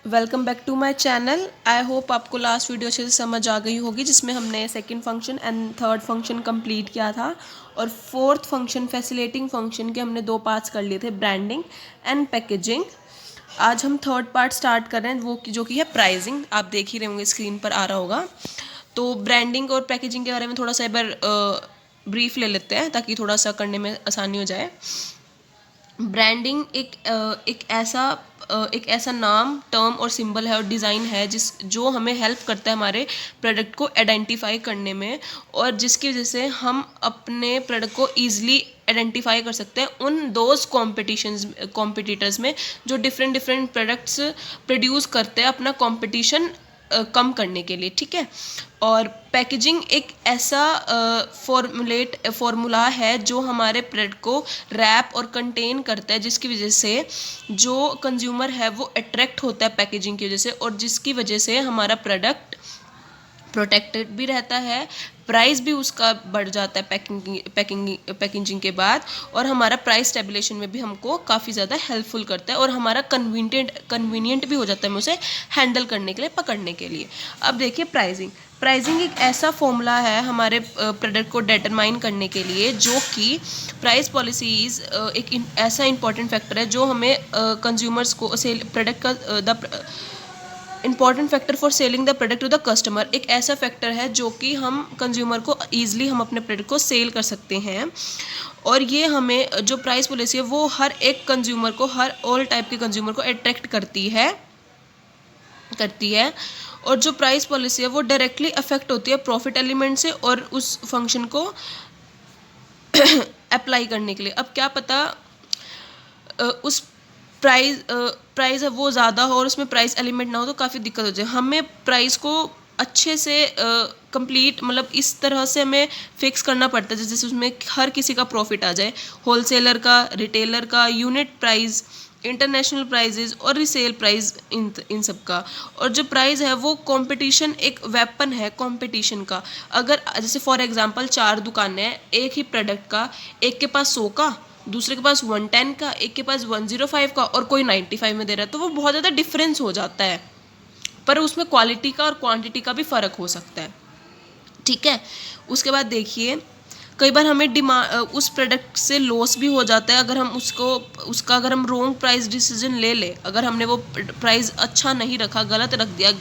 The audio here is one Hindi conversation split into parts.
Welcome back to my channel. I hope आपको लास्ट वीडियो अच्छे से समझ आ गई होगी, जिसमें हमने second function and third function complete किया था और फोर्थ फंक्शन फैसिलिटेटिंग फंक्शन के हमने दो पार्ट्स कर लिए थे, ब्रांडिंग एंड पैकेजिंग। आज हम थर्ड पार्ट स्टार्ट कर रहे हैं, वो जो कि है प्राइसिंग। आप देख ही रहे होंगे, स्क्रीन पर आ रहा होगा। तो ब्रांडिंग और पैकेजिंग के बारे में थोड़ा सा एक बार ब्रीफ ले लेते हैं ताकि थोड़ा सा करने में आसानी हो जाए। ब्रांडिंग एक ऐसा नाम, टर्म और सिंबल है और डिज़ाइन है जो हमें हेल्प करता है हमारे प्रोडक्ट को आइडेंटिफाई करने में, और जिसकी वजह से हम अपने प्रोडक्ट को ईजिली आइडेंटिफाई कर सकते हैं उन दोज कॉम्पिटिटर्स में जो डिफरेंट प्रोडक्ट्स प्रोड्यूस करते हैं अपना कंपटीशन कम करने के लिए। ठीक है। और पैकेजिंग एक ऐसा फॉर्मूला है जो हमारे प्रोडक्ट को रैप और कंटेन करता है, जिसकी वजह से जो कंज्यूमर है वो अट्रैक्ट होता है पैकेजिंग की वजह से, और जिसकी वजह से हमारा प्रोडक्ट प्रोटेक्टेड भी रहता है, प्राइस भी उसका बढ़ जाता है पैकेजिंग के बाद, और हमारा प्राइस स्टेबुलेशन में भी हमको काफ़ी ज़्यादा हेल्पफुल करता है और हमारा कन्वीनियंट भी हो जाता है हमें उसे हैंडल करने के लिए, पकड़ने के लिए। अब देखिए प्राइसिंग एक ऐसा फॉर्मूला है हमारे प्रोडक्ट को डिटरमाइन करने के लिए, जो कि प्राइस पॉलिसीज़ एक ऐसा इंपॉर्टेंट फैक्टर है जो हमें कंज्यूमर्स को सेल प्रोडक्ट का important factor for selling the product to the customer. एक ऐसा फैक्टर है जो कि हम कंज्यूमर को ईजिली हम अपने प्रोडक्ट को सेल कर सकते हैं, और ये हमें जो प्राइस पॉलिसी है वो हर एक कंज्यूमर को, हर ऑल टाइप के कंज्यूमर को अट्रैक्ट करती है। और जो प्राइस पॉलिसी है वो डायरेक्टली अफेक्ट होती है प्रॉफिट एलिमेंट से और उस फंक्शन को अप्लाई करने के लिए। अब क्या पता उस प्राइस है वो ज़्यादा हो और उसमें प्राइस एलिमेंट ना हो, तो काफ़ी दिक्कत हो जाए। हमें प्राइस को अच्छे से कंप्लीट मतलब इस तरह से हमें फिक्स करना पड़ता है जैसे उसमें हर किसी का प्रॉफिट आ जाए, होलसेलर का, रिटेलर का, यूनिट प्राइस, इंटरनेशनल प्राइजेज और रिसेल प्राइस, इन सब का। और जो प्राइस है वो कंपटीशन एक वेपन है कंपटीशन का। अगर जैसे फॉर एग्जांपल 4 दुकानें हैं एक ही प्रोडक्ट का, एक के पास 100 का, दूसरे के पास 110 का, एक के पास 105 का, और कोई 95 में दे रहा है, तो वो बहुत ज़्यादा डिफरेंस हो जाता है। पर उसमें क्वालिटी का और क्वांटिटी का भी फ़र्क हो सकता है। ठीक है। उसके बाद देखिए, कई बार हमें उस प्रोडक्ट से लॉस भी हो जाता है अगर हम अगर हम रॉन्ग प्राइस डिसीजन ले ले। अगर हमने वो प्राइस अच्छा नहीं रखा, गलत रख दिया,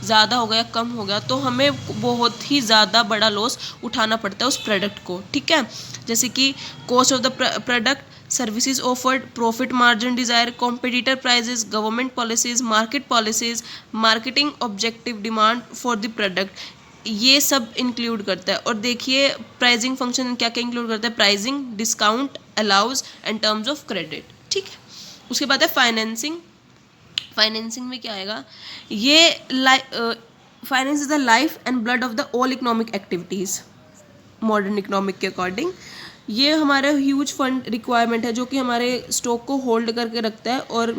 ज़्यादा हो गया, कम हो गया, तो हमें बहुत ही ज़्यादा बड़ा लॉस उठाना पड़ता है उस प्रोडक्ट को। ठीक है। जैसे कि cost of the product, services offered, profit margin desire, competitor prices, government policies, market policies, marketing objective, demand for the product, ये सब इंक्लूड करता है। और देखिए प्राइसिंग फंक्शन क्या क्या इंक्लूड करता है, pricing, discount, allows and terms of credit. ठीक है। उसके बाद है फाइनेंसिंग में क्या आएगा, ये finance is the life and blood of the all economic activities modern economic के अकॉर्डिंग। ये हमारा ह्यूज फंड रिक्वायरमेंट है जो कि हमारे स्टॉक को होल्ड करके रखता है और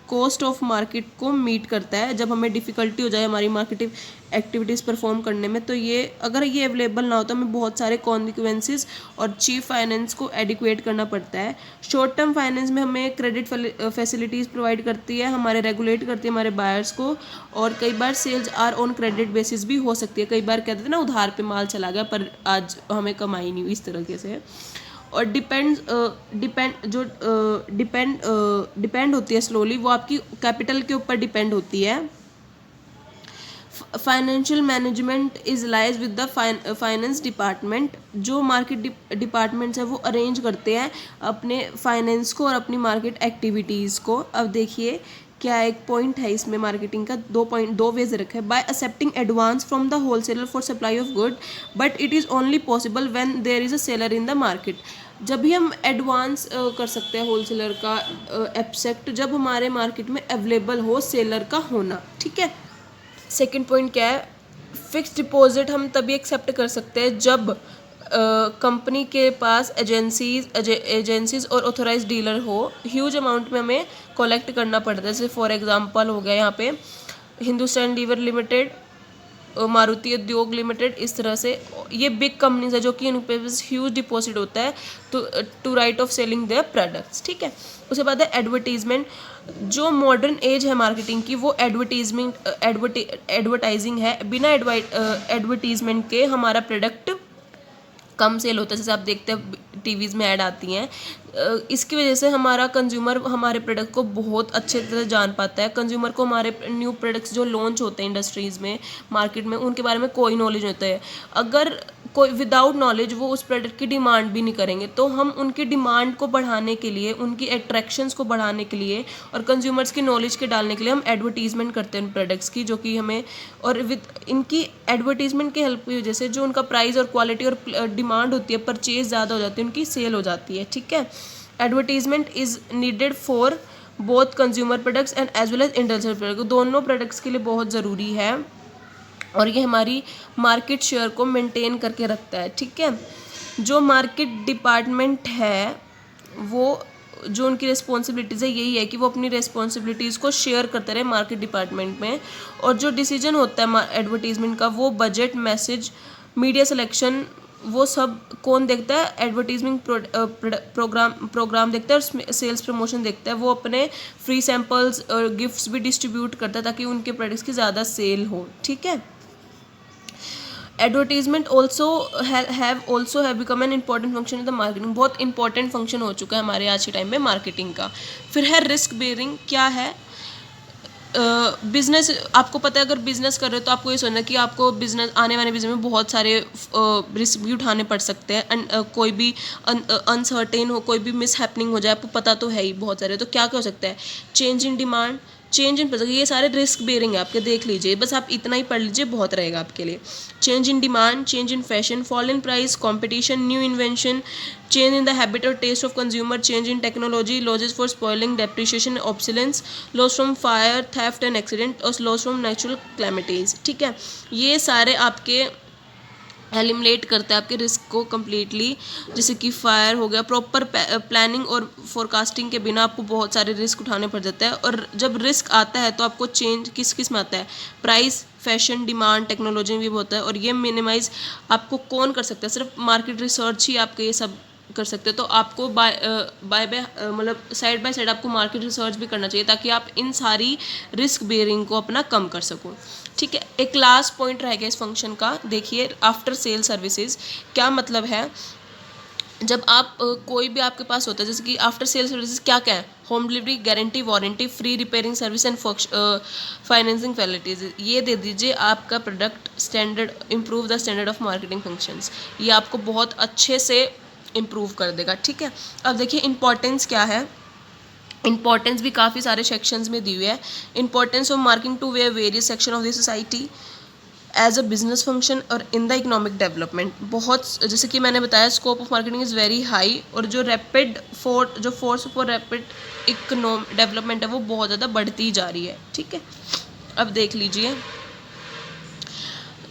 कॉस्ट ऑफ मार्केट को मीट करता है। जब हमें डिफ़िकल्टी हो जाए हमारी मार्केटिंग एक्टिविटीज़ परफॉर्म करने में, तो ये अगर ये अवेलेबल ना हो तो हमें बहुत सारे कॉन्सिक्वेंसेस और चीप फाइनेंस को एडिक्वेट करना पड़ता है। शॉर्ट टर्म फाइनेंस में हमें क्रेडिट फैसिलिटीज़ प्रोवाइड करती है, हमारे रेगुलेट करती है हमारे बायर्स को, और कई बार sales are on credit basis भी हो सकती है। कई बार कहते थे ना उधार पे माल चला गया पर आज हमें कमाई नहीं हुई, इस तरीके से। और डिपेंड होती है स्लोली, वो आपकी कैपिटल के ऊपर डिपेंड होती है। Financial management is lies with the finance department. जो मार्केट डिपार्टमेंट्स है वो अरेंज करते हैं अपने फाइनेंस को और अपनी मार्केट एक्टिविटीज़ को। अब देखिए क्या एक पॉइंट है इसमें मार्केटिंग का, दो वेज रखे हैं। By accepting advance from the wholesaler for supply of good, but it is only possible when there is a seller in the market. जब भी हम एडवांस कर सकते हैं होलसेलर का एक्सेप्ट, जब हमारे मार्केट में अवेलेबल हो सेलर का होना। ठीक है। सेकंड पॉइंट क्या है, फिक्स्ड डिपॉजिट हम तभी एक्सेप्ट कर सकते हैं जब कंपनी के पास एजेंसीज और ऑथोराइज डीलर हो। ह्यूज अमाउंट में हमें कलेक्ट करना पड़ता है। जैसे फॉर एग्जांपल हो गया यहाँ पे हिंदुस्तान लीवर लिमिटेड, मारुति उद्योग लिमिटेड, इस तरह से ये बिग कंपनीज है जो कि उनके पास ह्यूज डिपॉजिट होता है to write off selling their products, ठीक है। उसके बाद है एडवर्टीजमेंट। जो मॉडर्न एज है मार्केटिंग की वो एडवर्टाइजिंग है। बिना एडवर्टीजमेंट के हमारा प्रोडक्ट कम सेल होता है। जैसे आप देखते हैं टीवीज़ में ऐड आती हैं, इसकी वजह से हमारा कंज्यूमर हमारे प्रोडक्ट को बहुत अच्छे तरह जान पाता है। कंज्यूमर को हमारे न्यू प्रोडक्ट्स जो लॉन्च होते हैं इंडस्ट्रीज़ में, मार्केट में, उनके बारे में कोई नॉलेज नहीं होता है। अगर कोई विदाउट नॉलेज वो उस प्रोडक्ट की डिमांड भी नहीं करेंगे, तो हम उनकी डिमांड को बढ़ाने के लिए, उनकी अट्रैक्शंस को बढ़ाने के लिए और कंज्यूमर्स की नॉलेज के डालने के लिए हम एडवर्टीजमेंट करते हैं उन प्रोडक्ट्स की, जो कि हमें, और विद इनकी एडवर्टीजमेंट की हेल्प की वजह से जो उनका प्राइस और क्वालिटी और डिमांड होती है, परचेज ज़्यादा हो जाती है, उनकी सेल हो जाती है, ठीक है। Advertisement is needed for both consumer products and as well as industrial product. दोनों प्रोडक्ट्स के लिए बहुत ज़रूरी है और ये हमारी मार्केट शेयर को मेंटेन करके रखता है, ठीक है। जो मार्केट डिपार्टमेंट है वो, जो उनकी रिस्पॉन्सिबिलिटीज़ है, यही है कि वो अपनी रिस्पॉन्सिबिलिटीज़ को शेयर करते रहे मार्केट डिपार्टमेंट में। और जो डिसीजन होता है एडवर्टीजमेंट का, वो बजट, मैसेज, मीडिया सिलेक्शन, वो सब कौन देखता है? एडवर्टीजमेंट प्रोग्राम देखता है और सेल्स प्रमोशन देखता है। वो अपने फ्री सैम्पल्स और गिफ्ट्स भी डिस्ट्रीब्यूट करता है ताकि उनके प्रोडक्ट्स की ज़्यादा सेल हो, ठीक है। Advertisement have become an important function in the marketing. बहुत इंपॉर्टेंट फंक्शन हो चुका है हमारे आज के टाइम में मार्केटिंग का। फिर है रिस्क बेयरिंग। क्या है? बिजनेस, आपको पता है अगर बिजनेस कर रहे हो तो आपको ये सोचना कि आपको बिजनेस, आने वाले बिजनेस में बहुत सारे रिस्क भी उठाने पड़ सकते हैं। कोई भी अनसर्टेन हो, कोई भी मिस हैपनिंग हो जाए, आपको पता तो है ही बहुत सारे। तो क्या हो सकता है? Change in demand, change in product, ये सारे रिस्क बेयरिंग है आपके, देख लीजिए, बस आप इतना ही पढ़ लीजिए, बहुत रहेगा आपके लिए। Change in demand, change in fashion, fall in price, competition, new invention, change in the habit or taste of consumer, change in technology, losses for spoiling, depreciation, obsolescence, loss from fire, theft and accident और loss from natural calamities, ठीक है। ये सारे आपके एलिमिनेट करता है आपके रिस्क को कम्प्लीटली। जैसे कि फायर हो गया, प्रॉपर प्लानिंग और फोरकास्टिंग के बिना आपको बहुत सारे रिस्क उठाने पड़ जाते हैं। और जब रिस्क आता है तो आपको चेंज किस में आता है? प्राइस, फैशन, डिमांड, टेक्नोलॉजी में भी होता है। और ये मिनिमाइज आपको कौन कर सकता है? सिर्फ मार्केट रिसर्च ही आपके ये सब कर सकते हो। तो आपको मतलब साइड बाय साइड आपको मार्केट रिसर्च भी करना चाहिए ताकि आप इन सारी रिस्क बेयरिंग को अपना कम कर सको, ठीक है। एक लास्ट पॉइंट रह गया इस फंक्शन का, देखिए, आफ्टर सेल सर्विसेज। क्या मतलब है? जब आप कोई भी आपके पास होता है, जैसे कि आफ्टर सेल सर्विसेज क्या क्या है? Home delivery, guarantee, warranty, free repairing service and financing facilities. ये दे दीजिए, आपका product standard, improve the standard of marketing functions. ये आपको बहुत अच्छे से इम्प्रूव कर देगा, ठीक है। अब देखिए इंपॉर्टेंस क्या है। इंपॉर्टेंस भी काफ़ी सारे सेक्शंस में दी हुई है। Importance of marketing to various section of the society as a business function और इन द इकोनॉमिक डेवलपमेंट। बहुत, जैसे कि मैंने बताया, scope of marketing is very high और जो force for rapid economic development है वो बहुत ज़्यादा बढ़ती जा रही है, ठीक है। अब देख लीजिए,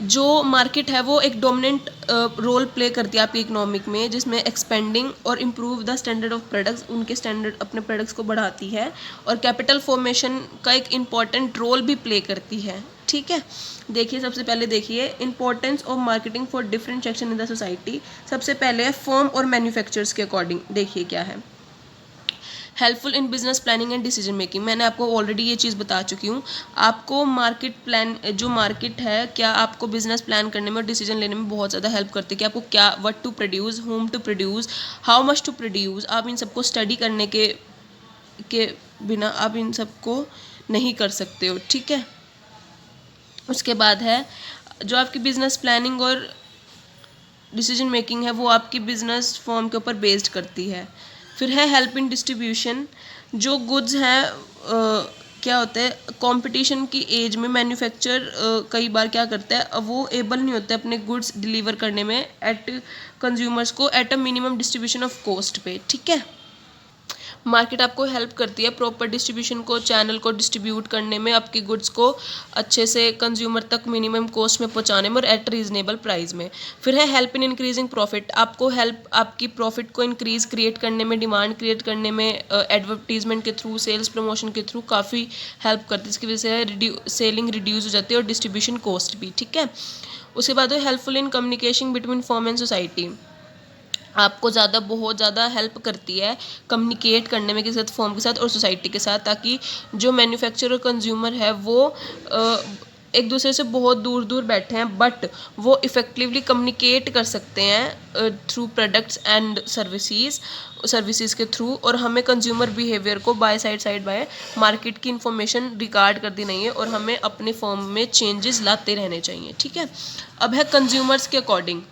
जो मार्केट है वो एक डोमिनेंट रोल प्ले करती है आपकी इकोनॉमिक में, जिसमें एक्सपेंडिंग और improve the standard of products, उनके स्टैंडर्ड, अपने प्रोडक्ट्स को बढ़ाती है। और कैपिटल फॉर्मेशन का एक इम्पॉर्टेंट रोल भी प्ले करती है, ठीक है। देखिए, सबसे पहले देखिए importance of marketing for different section in the society. सबसे पहले है फर्म और मैन्युफैक्चरर्स के अकॉर्डिंग। देखिए क्या है, helpful in business planning and decision making. मैंने आपको ऑलरेडी ये चीज़ बता चुकी हूँ। आपको मार्केट प्लान, जो मार्केट है, क्या आपको बिजनेस प्लान करने में और डिसीजन लेने में बहुत ज़्यादा हेल्प करती है कि आपको क्या, what to produce, whom to produce, how much to produce. आप इन सबको स्टडी करने के बिना आप इन सबको नहीं कर सकते हो, ठीक है। उसके बाद है जो आपकी बिजनेस प्लानिंग और डिसीजन मेकिंग है, वो आपकी बिजनेस फॉर्म के ऊपर बेस्ड करती है। फिर है हेल्प इन डिस्ट्रीब्यूशन। जो गुड्स हैं, क्या होता है, कंपटीशन की एज में मैन्युफैक्चर कई बार क्या करता है, अब वो एबल नहीं होते अपने गुड्स डिलीवर करने में एट कंज्यूमर्स को at a minimum distribution of cost पे, ठीक है। मार्केट आपको हेल्प करती है प्रॉपर डिस्ट्रीब्यूशन को, चैनल को डिस्ट्रीब्यूट करने में, आपकी गुड्स को अच्छे से कंज्यूमर तक मिनिमम कॉस्ट में पहुंचाने में और एट रीजनेबल प्राइस में। फिर है हेल्प इन इंक्रीजिंग प्रॉफिट, आपको हेल्प आपकी प्रॉफिट को इंक्रीज क्रिएट करने में, डिमांड क्रिएट करने में, एडवर्टीजमेंट के थ्रू, सेल्स प्रमोशन के थ्रू काफ़ी हेल्प करती है, इसकी वजह से सेलिंग रिड्यूस हो जाती है और डिस्ट्रीब्यूशन कॉस्ट भी। ठीक है, उसके बाद है helpful in communication between firm and society, आपको बहुत ज़्यादा हेल्प करती है कम्युनिकेट करने में किसी फर्म के साथ और सोसाइटी के साथ, ताकि जो मैन्युफैक्चरर और कंज्यूमर है वो एक दूसरे से बहुत दूर दूर बैठे हैं बट वो इफ़ेक्टिवली कम्युनिकेट कर सकते हैं थ्रू प्रोडक्ट्स एंड सर्विसेज के थ्रू, और हमें कंज्यूमर बिहेवियर को साइड बाय मार्केट की इन्फॉर्मेशन रिगार्ड करती नहीं है और हमें अपने फर्म में चेंजेस लाते रहने चाहिए। ठीक है, अब है कंज्यूमर्स के अकॉर्डिंग,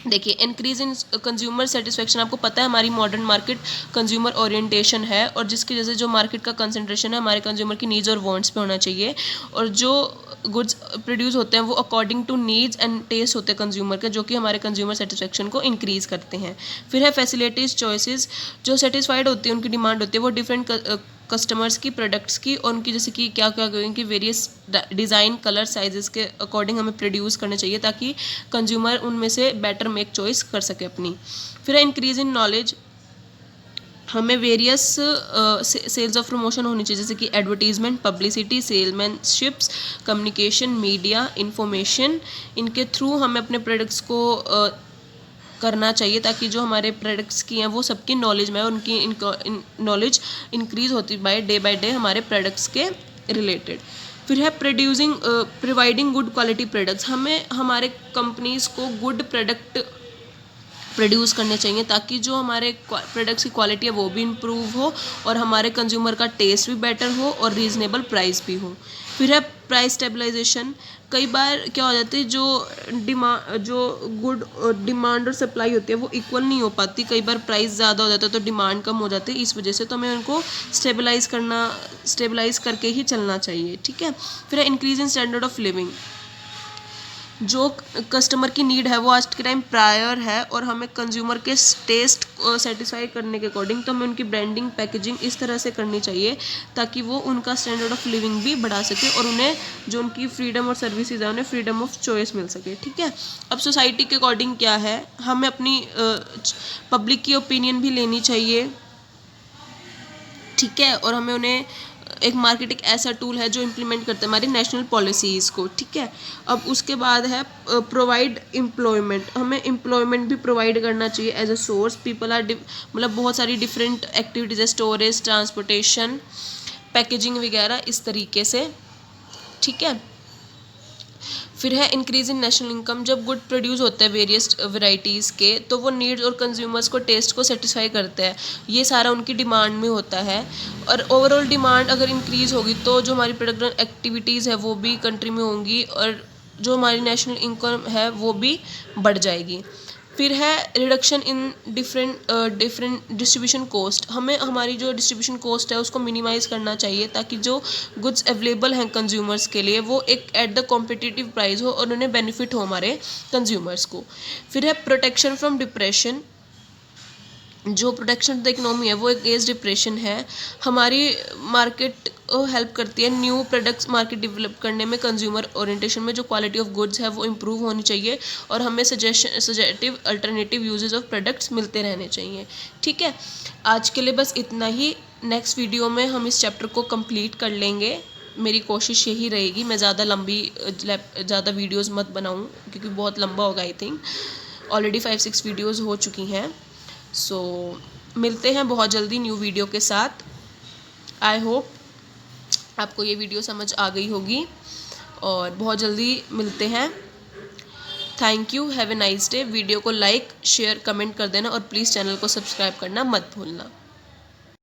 देखिए इंक्रीज इन कंज्यूमर सेटिस्फेक्शन, आपको पता है हमारी मॉडर्न मार्केट कंज्यूमर ओरिएंटेशन है और जिसकी वजह से जो मार्केट का कंसंट्रेशन है हमारे कंज्यूमर की नीड्स और वांट्स पे होना चाहिए, और जो गुड्स प्रोड्यूस होते हैं वो according to needs and taste होते हैं कंज्यूमर के, जो कि हमारे कंज्यूमर सेटिस्फेक्शन को इंक्रीज करते हैं। फिर है फैसिलिटीज़ चॉइसेस, जो सेटिस्फाइड होती है उनकी डिमांड होती है वो डिफरेंट कस्टमर्स की प्रोडक्ट्स की और उनकी जैसे कि क्या उनकी वेरियस डिज़ाइन कलर साइजेस के अकॉर्डिंग हमें प्रोड्यूस करने चाहिए ताकि कंज्यूमर उनमें से बेटर मेक चॉइस कर सके अपनी। फिर है इंक्रीज इन नॉलेज, हमें वेरियस सेल्स ऑफ प्रमोशन होनी चाहिए जैसे कि advertisement, publicity, salesmanships, communication, media, information, इनके थ्रू हमें अपने प्रोडक्ट्स को करना चाहिए ताकि जो हमारे प्रोडक्ट्स की हैं वो सबकी नॉलेज में, उनकी नॉलेज इंक्रीज होती बाय डे हमारे प्रोडक्ट्स के रिलेटेड। फिर है प्रोवाइडिंग गुड क्वालिटी प्रोडक्ट्स, हमें हमारे कंपनीज़ को गुड प्रोडक्ट प्रोड्यूस करने चाहिए ताकि जो हमारे प्रोडक्ट्स की क्वालिटी है वो भी इम्प्रूव हो और हमारे कंज्यूमर का टेस्ट भी बेटर हो और रीज़नेबल प्राइस भी हो। फिर है प्राइस स्टेबलाइजेशन, कई बार क्या हो जाती है जो डिमांड और सप्लाई होती है वो इक्वल नहीं हो पाती, कई बार प्राइस ज़्यादा हो जाता है तो डिमांड कम हो जाती है, इस वजह से तो हमें उनको स्टेबलाइज करके ही चलना चाहिए। ठीक है, फिर है increase in standard of living, जो कस्टमर की नीड है वो आज के टाइम प्रायर है और हमें कंज्यूमर के टेस्ट को सेटिस्फाई करने के अकॉर्डिंग तो हमें उनकी ब्रांडिंग पैकेजिंग इस तरह से करनी चाहिए ताकि वो उनका स्टैंडर्ड ऑफ लिविंग भी बढ़ा सके और उन्हें जो उनकी फ्रीडम और सर्विसेज है उन्हें फ्रीडम ऑफ चॉइस मिल सके। ठीक है, अब सोसाइटी के अकॉर्डिंग क्या है, हमें अपनी पब्लिक की ओपिनियन भी लेनी चाहिए। ठीक है, और हमें उन्हें एक मार्केट एक ऐसा टूल है जो इम्प्लीमेंट करता है हमारी नेशनल पॉलिसीज़ को। ठीक है, अब उसके बाद है प्रोवाइड एम्प्लॉयमेंट, हमें एम्प्लॉयमेंट भी प्रोवाइड करना चाहिए as a source, people are मतलब बहुत सारी डिफरेंट एक्टिविटीज़ है, स्टोरेज, ट्रांसपोर्टेशन, पैकेजिंग वगैरह इस तरीके से। ठीक है, फिर है इंक्रीज इन नेशनल इनकम, जब गुड प्रोड्यूस होते हैं वेरियस वेराइटीज़ के तो वो नीड्स और कंज्यूमर्स को टेस्ट को सेटिस्फाई करते हैं, ये सारा उनकी डिमांड में होता है और ओवरऑल डिमांड अगर इंक्रीज़ होगी तो जो हमारी प्रोडक्ट एक्टिविटीज़ है वो भी कंट्री में होंगी और जो हमारी नेशनल इनकम है वो भी बढ़ जाएगी। फिर है reduction in different distribution cost, हमें हमारी जो डिस्ट्रीब्यूशन कॉस्ट है उसको मिनिमाइज़ करना चाहिए ताकि जो गुड्स अवेलेबल हैं कंज्यूमर्स के लिए वो एक एट द कॉम्पिटिटिव प्राइस हो और उन्हें बेनिफिट हो हमारे कंज्यूमर्स को। फिर है प्रोटेक्शन फ्रॉम डिप्रेशन, जो प्रोटेक्शन द इकोनॉमी है वो एक एज डिप्रेशन है, हमारी मार्केट हेल्प करती है न्यू प्रोडक्ट्स मार्केट डेवलप करने में, कंज्यूमर ओरिएंटेशन में जो क्वालिटी ऑफ गुड्स है वो इम्प्रूव होनी चाहिए और हमें सजेटिव अल्टरनेटिव यूजेस ऑफ प्रोडक्ट्स मिलते रहने चाहिए। ठीक है, आज के लिए बस इतना ही, नेक्स्ट वीडियो में हम इस चैप्टर को कंप्लीट कर लेंगे, मेरी कोशिश यही रहेगी, मैं ज़्यादा वीडियोज़ मत बनाऊँ क्योंकि बहुत लंबा होगा, आई थिंक ऑलरेडी 5-6 वीडियोज़ हो चुकी हैं। सो मिलते हैं बहुत जल्दी न्यू वीडियो के साथ। आई होप आपको ये वीडियो समझ आ गई होगी और बहुत जल्दी मिलते हैं। Thank you, have a nice day. Video को लाइक, शेयर, कमेंट कर देना और प्लीज़ चैनल को सब्सक्राइब करना मत भूलना।